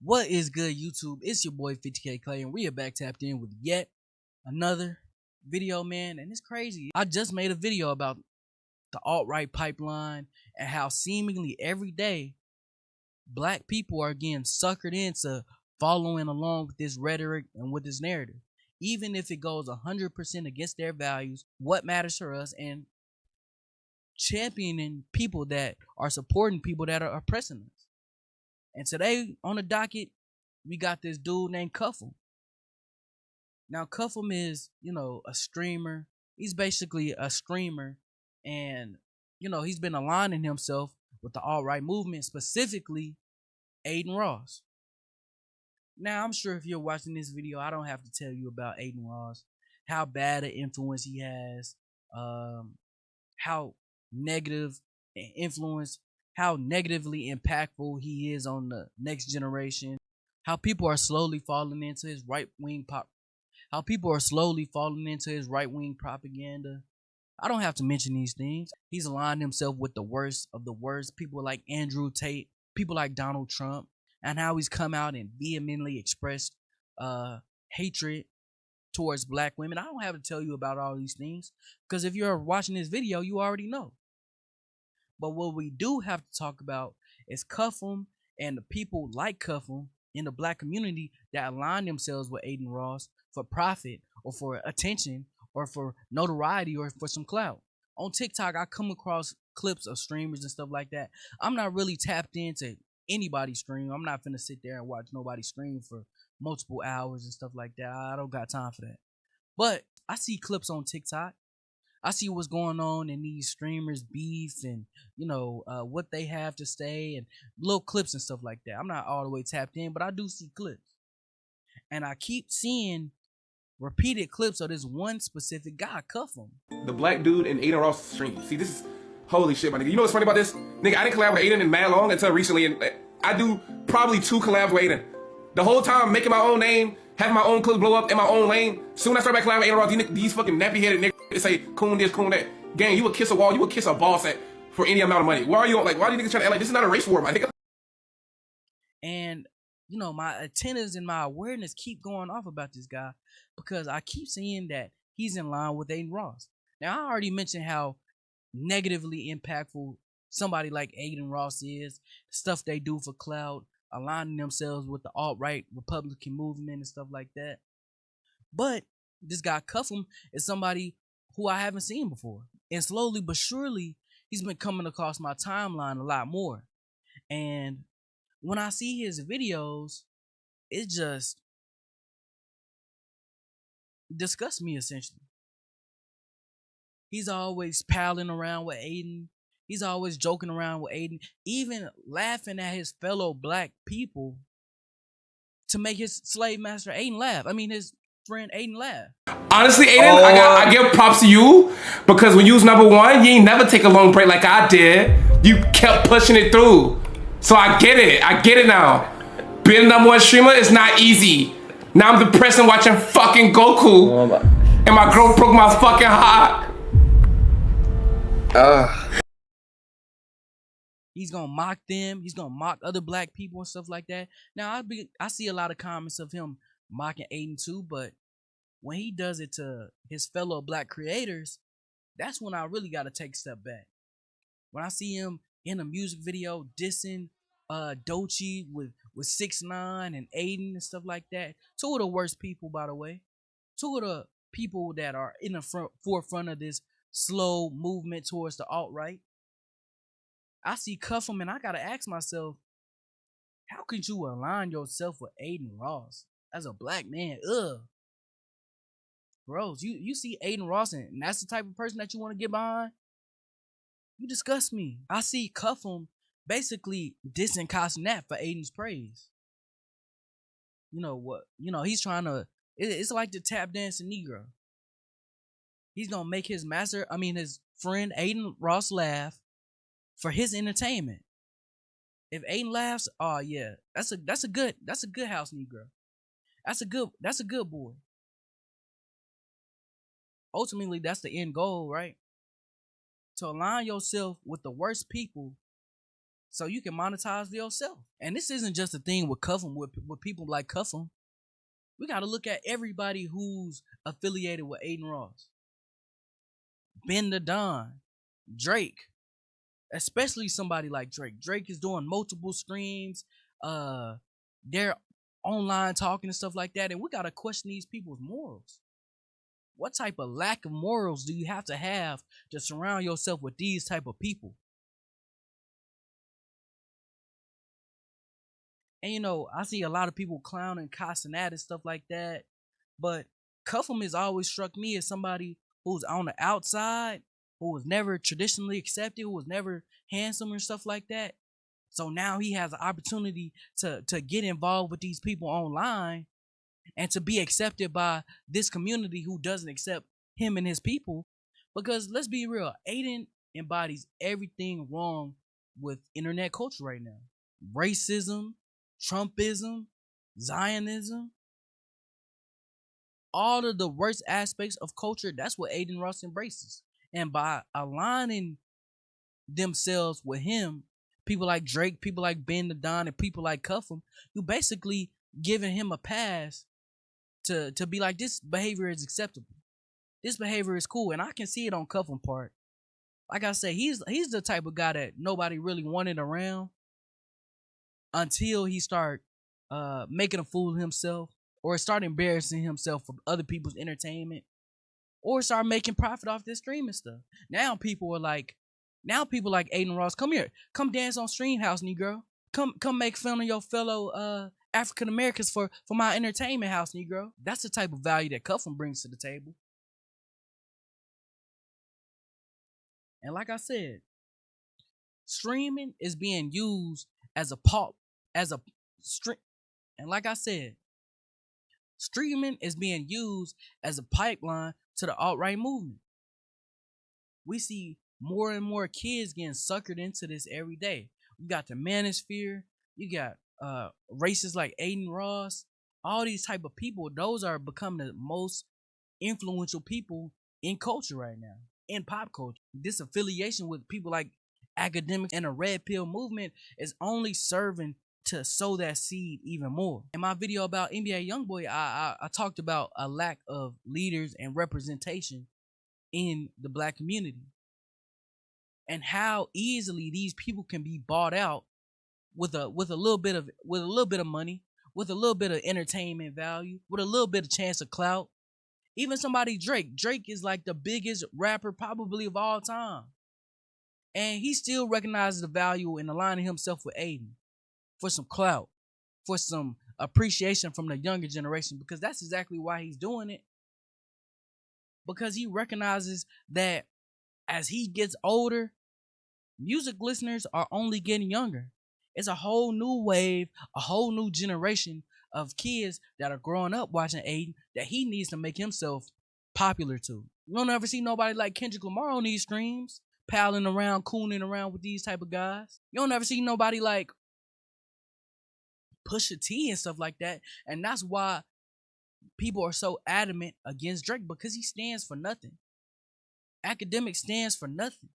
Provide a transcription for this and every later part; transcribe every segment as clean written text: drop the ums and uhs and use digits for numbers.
What is good, YouTube? It's your boy 50K Clay, and we are back tapped in with yet another video, man. And it's crazy. I just made a video about the alt-right pipeline and how seemingly every day black people are getting suckered into following along with this rhetoric and with this narrative. Even if it goes 100% against their values, what matters for us, and championing people that are supporting people that are oppressing us. And today on the docket, we got this dude named Cuffemm. Now, Cuffemm is, a streamer. He's basically a streamer, and he's been aligning himself with the alt-right movement, specifically Adin Ross. Now, I'm sure if you're watching this video, I don't have to tell you about Adin Ross, how bad an influence he has, how negative influence, how negatively impactful he is on the next generation, how people are slowly falling into his right-wing propaganda. I don't have to mention these things. He's aligned himself with the worst of the worst, people like Andrew Tate, people like Donald Trump, and how he's come out and vehemently expressed hatred towards black women. I don't have to tell you about all these things, because if you're watching this video, you already know. But what we do have to talk about is Cuffemm and the people like Cuffemm in the black community that align themselves with Adin Ross for profit or for attention or for notoriety or for some clout. On TikTok, I come across clips of streamers and stuff like that. I'm not really tapped into anybody's stream. I'm not finna sit there and watch nobody stream for multiple hours and stuff like that. I don't got time for that. But I see clips on TikTok. I see what's going on in these streamers' beef and what they have to say and little clips and stuff like that. I'm not all the way tapped in, but I do see clips, and I keep seeing repeated clips of this one specific guy, Cuffemm. The black dude in Adin Ross stream. See, this is holy shit, my nigga. You know what's funny about this? Nigga, I didn't collab with Adin in mad long until recently, and I do probably 2 collabs with Adin. The whole time making my own name, having my own clips blow up in my own lane. Soon I start back collabing with Adin Ross, these fucking nappy-headed niggas say coon this, coon that. Gang, you would kiss a wall, you would kiss a ball set for any amount of money. Why are you like? Why do you niggas trying to act like this is not a race war, my nigga? And my antennas and my awareness keep going off about this guy because I keep seeing that he's in line with Adin Ross. Now, I already mentioned how negatively impactful somebody like Adin Ross is, stuff they do for clout, aligning themselves with the alt-right Republican movement and stuff like that. But this guy Cuffemm is somebody who I haven't seen before. And slowly but surely, he's been coming across my timeline a lot more. And when I see his videos, it just disgusts me, essentially. He's always palling around with Adin. He's always joking around with Adin, even laughing at his fellow black people to make his slave master Adin laugh. I mean, his friend Adin laugh. Honestly, Adin, I give props to you because when you was #1, you ain't never take a long break like I did. You kept pushing it through. So I get it. I get it now. Being a #1 streamer is not easy. Now I'm depressed and watching fucking Goku. And my girl broke my fucking heart. He's gonna mock them. He's gonna mock other black people and stuff like that. Now I see a lot of comments of him mocking Adin too, but when he does it to his fellow black creators, that's when I really gotta take a step back. When I see him in a music video dissing Doechii with 6ix9ine and Adin and stuff like that, 2 of the worst people, by the way, 2 of the people that are in the forefront of this slow movement towards the alt-right. I see Cuffemm and I gotta ask myself, how could you align yourself with Adin Ross as a black man? Bros, you see Adin Ross and that's the type of person that you want to get behind? You disgust me. I see Cuffemm basically dissing Cosnat for Adin's praise. You know what? He's trying to, it's like the tap dancing Negro. He's gonna make his friend Adin Ross laugh for his entertainment. If Adin laughs, oh yeah, that's a good house Negro. That's a good boy. Ultimately, that's the end goal, right? To align yourself with the worst people so you can monetize yourself. And this isn't just a thing with Cuffemm, with people like Cuffemm. We got to look at everybody who's affiliated with Adin Ross, Ben the Don, Drake, especially somebody like Drake. Drake is doing multiple streams. They're online talking and stuff like that, and we got to question these people's morals. What type of lack of morals do you have to surround yourself with these type of people? And I see a lot of people clowning, cussing at and stuff like that. But Cuffemm has always struck me as somebody who's on the outside, who was never traditionally accepted, who was never handsome and stuff like that. So now he has an opportunity to get involved with these people online and to be accepted by this community who doesn't accept him and his people. Because let's be real, Adin embodies everything wrong with internet culture right now. Racism, Trumpism, Zionism, all of the worst aspects of culture, that's what Adin Ross embraces. And by aligning themselves with him, people like Drake, people like Ben the Don, and people like Cuffemm, you basically giving him a pass to be like, this behavior is acceptable. This behavior is cool. And I can see it on Cuffemm part. Like I said, he's the type of guy that nobody really wanted around until he start making a fool of himself, or start embarrassing himself for other people's entertainment, or start making profit off this streaming stuff. Now people like Adin Ross, come here, come dance on Stream House, Negro. Come make fun of your fellow African Americans for my entertainment house, Negro. That's the type of value that Cuffemm brings to the table. And like I said, streaming is being used as a and like I said, streaming is being used as a pipeline to the alt-right movement. We see more and more kids getting suckered into this every day. You got the manosphere, you got racists like Adin Ross, all these type of people. Those are becoming the most influential people in culture right now, in pop culture. This affiliation with people like academics and a red pill movement is only serving to sow that seed even more. In my video about NBA Youngboy, I talked about a lack of leaders and representation in the black community, and how easily these people can be bought out with a little bit of money, with a little bit of entertainment value, with a little bit of chance of clout. Even somebody Drake is like the biggest rapper probably of all time, and he still recognizes the value in aligning himself with Adin for some clout, for some appreciation from the younger generation, because that's exactly why he's doing it. Because he recognizes that as he gets older, music listeners are only getting younger. It's a whole new wave, a whole new generation of kids that are growing up watching Adin that he needs to make himself popular to. You don't ever see nobody like Kendrick Lamar on these streams, palling around, cooning around with these type of guys. You don't ever see nobody like Pusha T and stuff like that. And that's why people are so adamant against Drake, because he stands for nothing. Academic stands for nothing.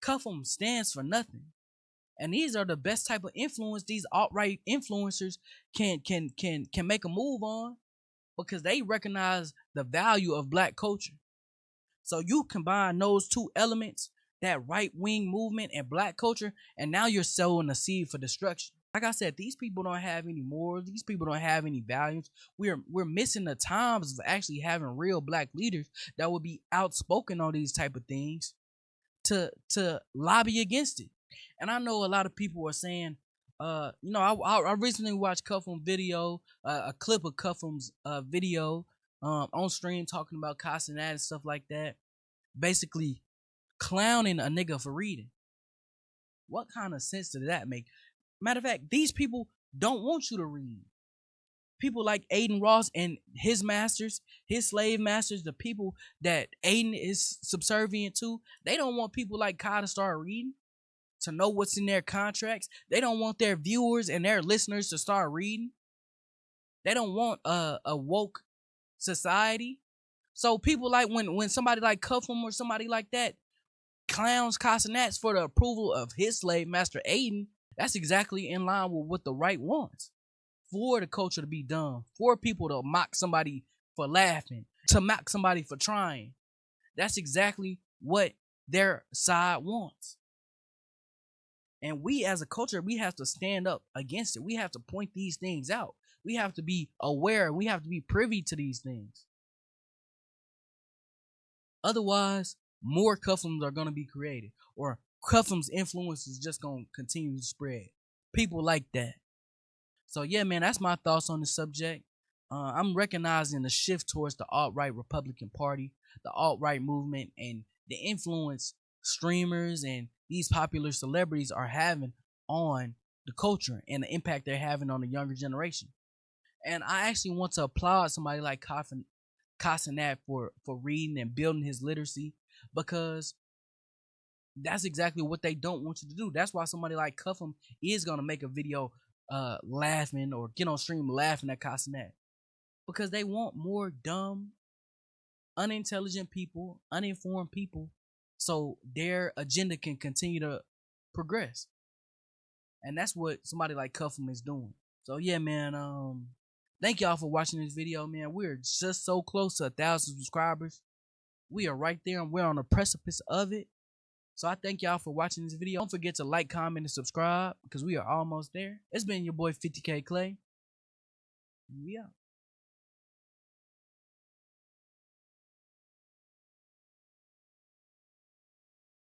Cuffemm stands for nothing. And these are the best type of influence these alt-right influencers can make a move on, because they recognize the value of black culture. So you combine those two elements, that right-wing movement and black culture, and now you're sowing a seed for destruction. Like I said, these people don't have any morals. These people don't have any values. We're missing the times of actually having real black leaders that would be outspoken on these type of things to lobby against it. And I know a lot of people are saying, I recently watched Cuffemm video, a clip of Cuffemm's video on stream, talking about cussing at and stuff like that, basically clowning a nigga for reading. What kind of sense did that make? Matter of fact, these people don't want you to read. People like Adin Ross and his masters, his slave masters, the people that Adin is subservient to, they don't want people like Kai to start reading, to know what's in their contracts. They don't want their viewers and their listeners to start reading. They don't want a woke society. So people like when somebody like Cuffemm or somebody like that clowns Casanats for the approval of his slave master Adin, that's exactly in line with what the right wants. For the culture to be dumb, for people to mock somebody for laughing, to mock somebody for trying. That's exactly what their side wants. And we as a culture, we have to stand up against it. We have to point these things out. We have to be aware. We have to be privy to these things. Otherwise, more Cuffemms are going to be created, or Cuffemm's influence is just going to continue to spread. People like that. So yeah, man, that's my thoughts on the subject. I'm recognizing the shift towards the alt-right Republican Party, the alt-right movement, and the influence streamers and these popular celebrities are having on the culture and the impact they're having on the younger generation. And I actually want to applaud somebody like Casanat for reading and building his literacy, because that's exactly what they don't want you to do. That's why somebody like Cuffemm is gonna make a video laughing or get on stream laughing at Casanat, because they want more dumb, unintelligent people, uninformed people, so their agenda can continue to progress. And that's what somebody like Cuffemm is doing. So yeah, man, thank y'all for watching this video, man. We're just so close to 1,000 subscribers. We are right there and we're on the precipice of it. So I thank y'all for watching this video. Don't forget to like, comment, and subscribe, because we are almost there. It's been your boy 50K Clay. We out.